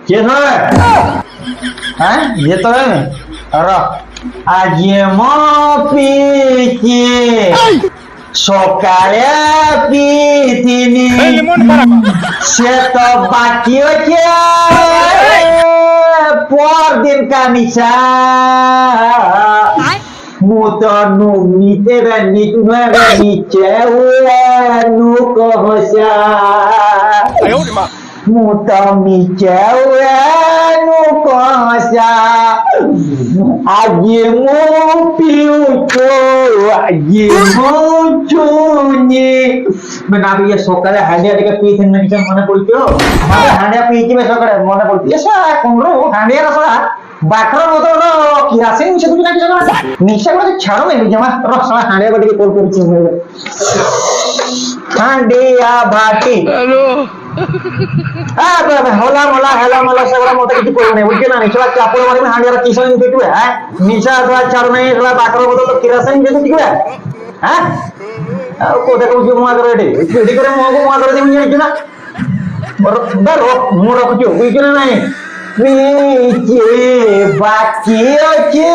কে ধরে হ্যাঁ যেতে হবে না আজ মো পিকে সকালে পিথিনি সে তো বাকি হচ্ছে পরদিন কামিসা মুতো নিতে নিতু নিচে নু কহসা মুতো নিচে নু কহসা আগে মো পিউচো আগে মো চুনি মানে আমি সকালে হাঁড়িয়া থেকে পিয়েছেন না কিছু মনে পড়ছো মানে হাঁড়িয়া পিয়েছি সকালে মনে পড়ছে এসা কোন হাঁড়িয়া রসা বাকর মতো কিরাসিন মিশে তুমি নাকি জানো নিশা করে ছাড়ো না জামা রসা হাঁড়িয়া বাটিকে কল করছি হাঁড়িয়া বাটি হ্যালো হলা মলা হেলা মলা সেগুলো মতো কিছু করবো না বুঝছি না নিশা চাপড় মারি হাঁড়িয়া কিসের দেখবে হ্যাঁ নিশা ছাড়ো নাই এগুলা বাকর মতো তো কিরাসিন মিশে দেখবে হ্যাঁ কোথায় কৌছি মা করে এটি করে মগু মা করে দেবেন জানিস না ধরো মোড় কিছু বুঝছি না নাই বাকি আছে